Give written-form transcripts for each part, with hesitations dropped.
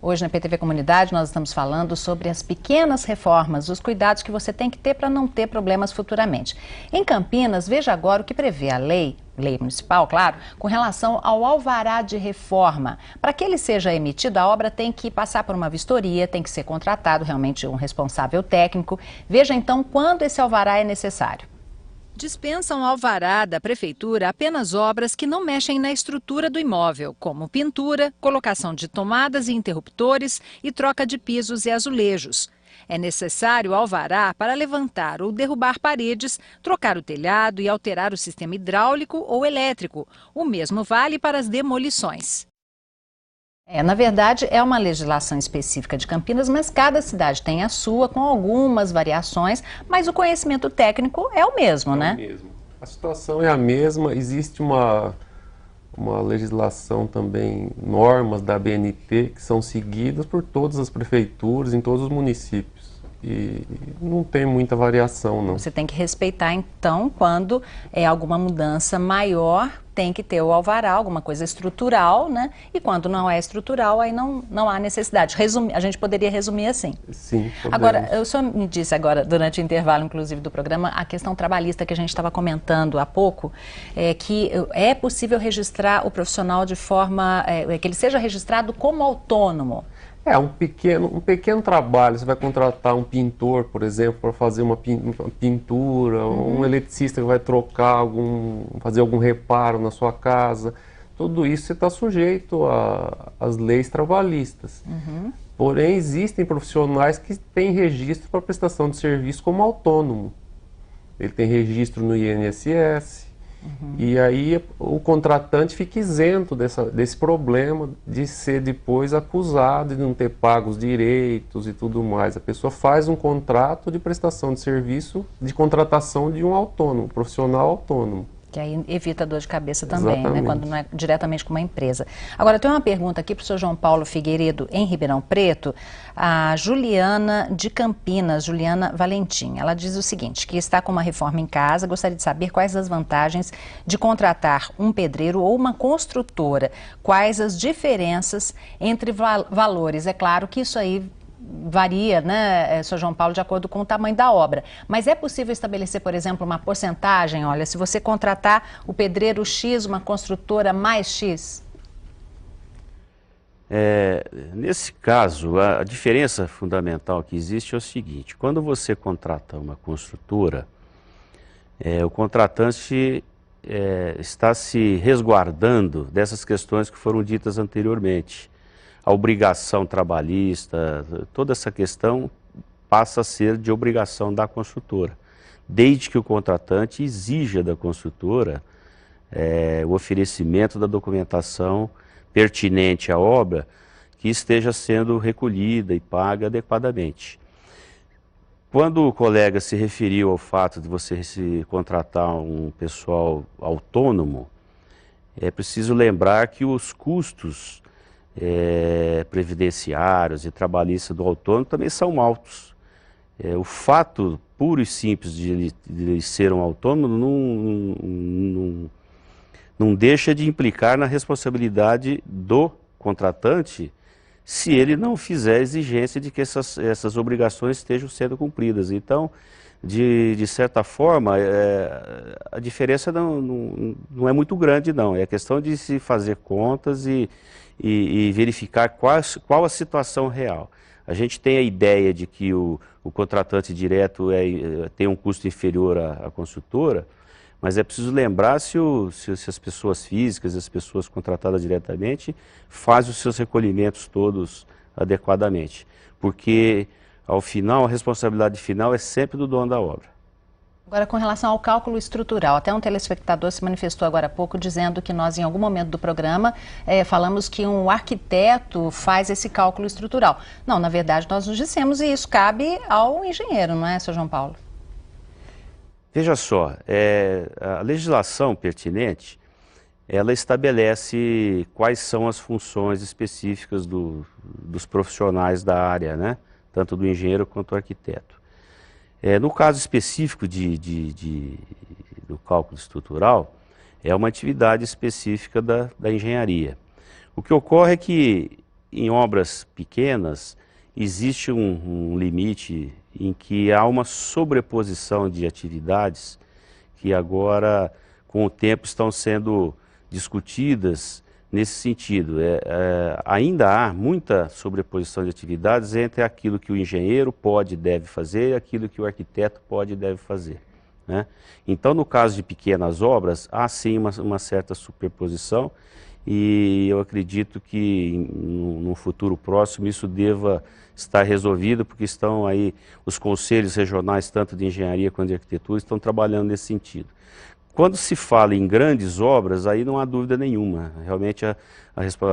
Hoje na PTV Comunidade nós estamos falando sobre as pequenas reformas, os cuidados que você tem que ter para não ter problemas futuramente. Em Campinas, veja agora o que prevê a lei municipal, claro, com relação ao alvará de reforma. Para que ele seja emitido, a obra tem que passar por uma vistoria, tem que ser contratado realmente um responsável técnico. Veja então quando esse alvará é necessário. Dispensam alvará da prefeitura apenas obras que não mexem na estrutura do imóvel, como pintura, colocação de tomadas e interruptores e troca de pisos e azulejos. É necessário alvará para levantar ou derrubar paredes, trocar o telhado e alterar o sistema hidráulico ou elétrico. O mesmo vale para as demolições. Na verdade, é uma legislação específica de Campinas, mas cada cidade tem a sua, com algumas variações, mas o conhecimento técnico é o mesmo, né? É o mesmo. A situação é a mesma, existe uma legislação também, normas da ABNT, que são seguidas por todas as prefeituras, em todos os municípios. E não tem muita variação, não. Você tem que respeitar, então, quando é alguma mudança maior, tem que ter o alvará, alguma coisa estrutural, né? E quando não é estrutural, aí não há necessidade. A gente poderia resumir assim. Sim, podemos. Agora, o senhor me disse agora, durante o intervalo, inclusive, do programa, a questão trabalhista que a gente estava comentando há pouco, que é possível registrar o profissional de forma, que ele seja registrado como autônomo. Um pequeno trabalho, você vai contratar um pintor, por exemplo, para fazer uma pintura, um eletricista que vai fazer algum reparo na sua casa, tudo isso você está sujeito às leis trabalhistas. Porém, existem profissionais que têm registro para prestação de serviço como autônomo. Ele tem registro no INSS, e aí o contratante fica isento desse problema de ser depois acusado de não ter pago os direitos e tudo mais. A pessoa faz um contrato de prestação de serviço de contratação de um autônomo, profissional autônomo. Que aí evita dor de cabeça também, né, quando não é diretamente com uma empresa. Agora, tem uma pergunta aqui para o senhor João Paulo Figueiredo, em Ribeirão Preto, a Juliana de Campinas, Juliana Valentim. Ela diz o seguinte, que está com uma reforma em casa, gostaria de saber quais as vantagens de contratar um pedreiro ou uma construtora, quais as diferenças entre valores. É claro que isso aí varia, né, Sr. João Paulo, de acordo com o tamanho da obra. Mas é possível estabelecer, por exemplo, uma porcentagem? Olha, se você contratar o pedreiro X, uma construtora mais X? Nesse caso, a diferença fundamental que existe é o seguinte: quando você contrata uma construtora, o contratante está se resguardando dessas questões que foram ditas anteriormente. A obrigação trabalhista, toda essa questão passa a ser de obrigação da construtora, desde que o contratante exija da construtora o oferecimento da documentação pertinente à obra que esteja sendo recolhida e paga adequadamente. Quando o colega se referiu ao fato de você se contratar um pessoal autônomo, é preciso lembrar que os custos previdenciários e trabalhistas do autônomo também são altos. O fato puro e simples de ser um autônomo não deixa de implicar na responsabilidade do contratante se ele não fizer a exigência de que essas obrigações estejam sendo cumpridas. Então, de certa forma, a diferença não é muito grande, não. É questão de se fazer contas e verificar qual a situação real. A gente tem a ideia de que o contratante direto tem um custo inferior à construtora, mas é preciso lembrar se as pessoas físicas, as pessoas contratadas diretamente, fazem os seus recolhimentos todos adequadamente. Porque, ao final, a responsabilidade final é sempre do dono da obra. Agora, com relação ao cálculo estrutural, até um telespectador se manifestou agora há pouco dizendo que nós, em algum momento do programa, falamos que um arquiteto faz esse cálculo estrutural. Não, na verdade, nós nos dissemos, e isso cabe ao engenheiro, não é, Sr. João Paulo? Veja só, a legislação pertinente, ela estabelece quais são as funções específicas dos profissionais da área, né? Tanto do engenheiro quanto do arquiteto. No caso específico do cálculo estrutural, é uma atividade específica da engenharia. O que ocorre é que em obras pequenas, existe um limite em que há uma sobreposição de atividades que agora, com o tempo, estão sendo discutidas nesse sentido. Ainda há muita sobreposição de atividades entre aquilo que o engenheiro pode e deve fazer e aquilo que o arquiteto pode e deve fazer, né? Então, no caso de pequenas obras, há sim uma certa superposição e eu acredito que no futuro próximo isso deva estar resolvido, porque estão aí os conselhos regionais, tanto de engenharia quanto de arquitetura, estão trabalhando nesse sentido. Quando se fala em grandes obras, aí não há dúvida nenhuma. Realmente a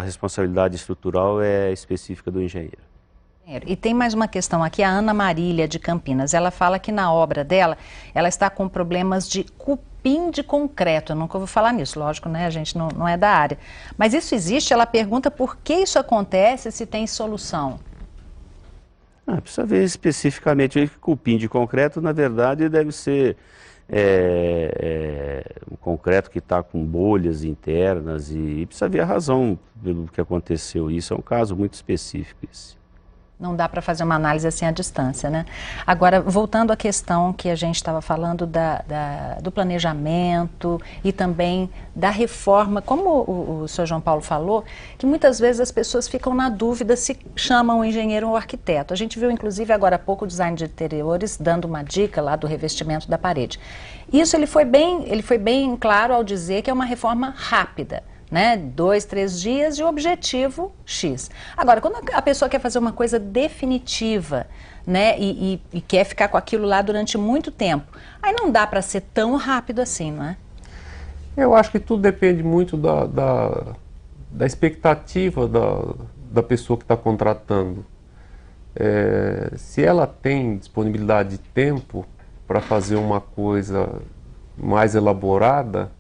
responsabilidade estrutural é específica do engenheiro. E tem mais uma questão aqui, a Ana Marília de Campinas, ela fala que na obra dela, ela está com problemas de cupim de concreto. Eu nunca ouvi falar nisso, lógico, né? A gente não é da área. Mas isso existe, ela pergunta por que isso acontece, se tem solução. Precisa ver especificamente o cupim de concreto, na verdade, deve ser um concreto que está com bolhas internas e precisa ver a razão pelo que aconteceu. Isso é um caso muito específico. Não dá para fazer uma análise assim à distância, né? Agora, voltando à questão que a gente estava falando do planejamento e também da reforma, como o senhor João Paulo falou, que muitas vezes as pessoas ficam na dúvida se chamam o engenheiro ou o arquiteto. A gente viu, inclusive, agora há pouco o design de interiores dando uma dica lá do revestimento da parede. Isso ele foi bem claro ao dizer que é uma reforma rápida, né? 2, 3 dias e o objetivo X. Agora, quando a pessoa quer fazer uma coisa definitiva, né, e quer ficar com aquilo lá durante muito tempo, aí não dá para ser tão rápido assim, não é? Eu acho que tudo depende muito da expectativa da pessoa que está contratando. Se ela tem disponibilidade de tempo para fazer uma coisa mais elaborada,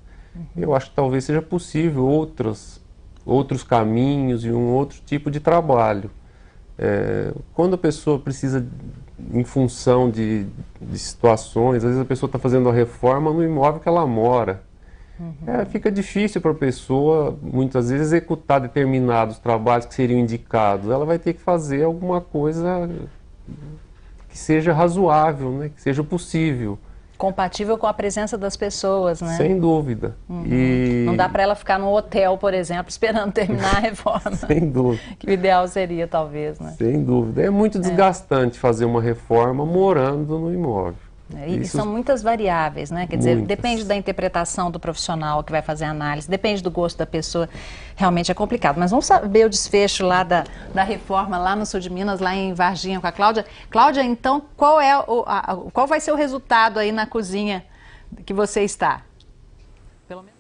eu acho que talvez seja possível outros caminhos e um outro tipo de trabalho. Quando a pessoa precisa, em função de situações, às vezes a pessoa está fazendo a reforma no imóvel que ela mora. Fica difícil para a pessoa, muitas vezes, executar determinados trabalhos que seriam indicados. Ela vai ter que fazer alguma coisa que seja razoável, né? Que seja possível. Compatível com a presença das pessoas, né? Sem dúvida. Não dá para ela ficar no hotel, por exemplo, esperando terminar a reforma. Sem dúvida. Que o ideal seria, talvez, né? Sem dúvida. É muito desgastante fazer uma reforma morando no imóvel. E são muitas variáveis, né? Quer dizer, Muitas. depende da interpretação do profissional que vai fazer a análise, depende do gosto da pessoa, realmente é complicado. Mas vamos saber o desfecho lá da reforma lá no sul de Minas, lá em Varginha com a Cláudia. Cláudia, então, qual vai ser o resultado aí na cozinha que você está? Pelo menos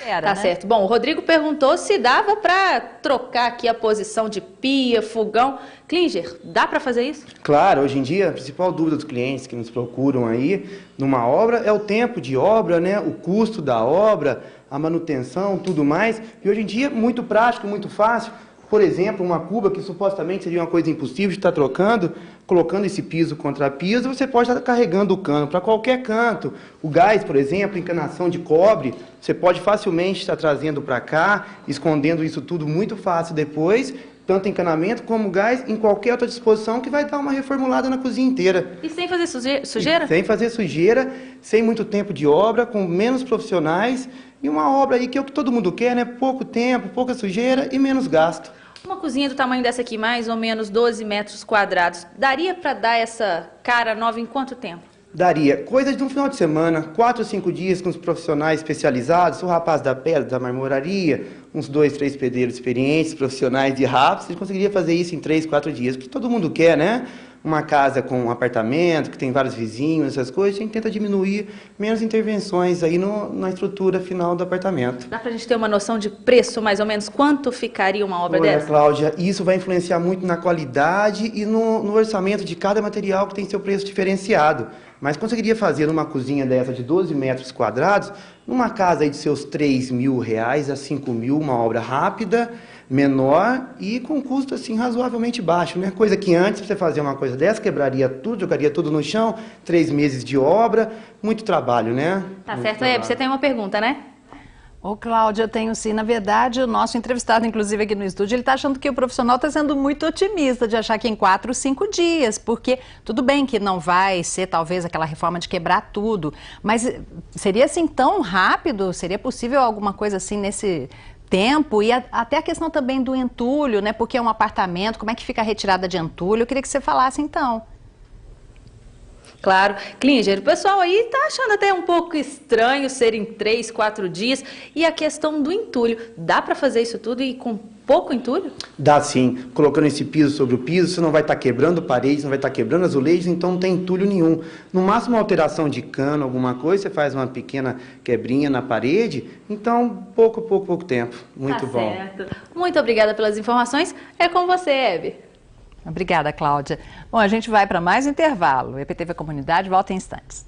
era, tá, né? certo. Bom, o Rodrigo perguntou se dava para trocar aqui a posição de pia, fogão. Klinger, dá para fazer isso? Claro, hoje em dia a principal dúvida dos clientes que nos procuram aí numa obra é o tempo de obra, né? O custo da obra, a manutenção, tudo mais. E hoje em dia muito prático, muito fácil. Por exemplo, uma cuba que supostamente seria uma coisa impossível de estar trocando, colocando esse piso contra piso, você pode estar carregando o cano para qualquer canto. O gás, por exemplo, encanação de cobre, você pode facilmente estar trazendo para cá, escondendo isso tudo muito fácil depois, tanto encanamento como gás, em qualquer outra disposição que vai dar uma reformulada na cozinha inteira. E sem fazer sujeira? Sem fazer sujeira, sem muito tempo de obra, com menos profissionais, e uma obra aí que é o que todo mundo quer, né? Pouco tempo, pouca sujeira e menos gasto. Uma cozinha do tamanho dessa aqui, mais ou menos 12 metros quadrados, daria para dar essa cara nova em quanto tempo? Daria. Coisa de um final de semana, 4 ou 5 dias com os profissionais especializados, o rapaz da pedra, da marmoraria, uns 2, 3 pedreiros experientes, profissionais de rápidos, ele conseguiria fazer isso em 3, 4 dias, porque todo mundo quer, né? Uma casa com um apartamento, que tem vários vizinhos, essas coisas, a gente tenta diminuir menos intervenções aí na estrutura final do apartamento. Dá pra gente ter uma noção de preço, mais ou menos, quanto ficaria uma obra Olha, dessa? Cláudia, isso vai influenciar muito na qualidade e no orçamento de cada material que tem seu preço diferenciado. Mas conseguiria fazer numa cozinha dessa de 12 metros quadrados, numa casa aí de seus R$3.000 a R$5.000, uma obra rápida, menor e com custo assim razoavelmente baixo, né? Coisa que antes, para você fazer uma coisa dessa, quebraria tudo, jogaria tudo no chão, 3 meses de obra, muito trabalho, né? Tá muito certo, trabalho. você tem uma pergunta, né? Ô, Cláudia, eu tenho sim. Na verdade, o nosso entrevistado, inclusive aqui no estúdio, ele está achando que o profissional está sendo muito otimista de achar que em 4 ou 5 dias, porque tudo bem que não vai ser talvez aquela reforma de quebrar tudo, mas seria assim tão rápido? Seria possível alguma coisa assim nesse tempo? E até a questão também do entulho, né? Porque é um apartamento, como é que fica a retirada de entulho? Eu queria que você falasse então. Claro. Klinger, o pessoal aí tá achando até um pouco estranho ser em 3, 4 dias. E a questão do entulho, dá para fazer isso tudo e com pouco entulho? Dá sim. Colocando esse piso sobre o piso, você não vai estar quebrando paredes, não vai estar quebrando azulejos, então não tem entulho nenhum. No máximo, uma alteração de cano, alguma coisa, você faz uma pequena quebrinha na parede, então pouco tempo. Muito bom. Certo. Muito obrigada pelas informações. É com você, Hebe. Obrigada, Cláudia. Bom, a gente vai para mais um intervalo. O EPTV Comunidade volta em instantes.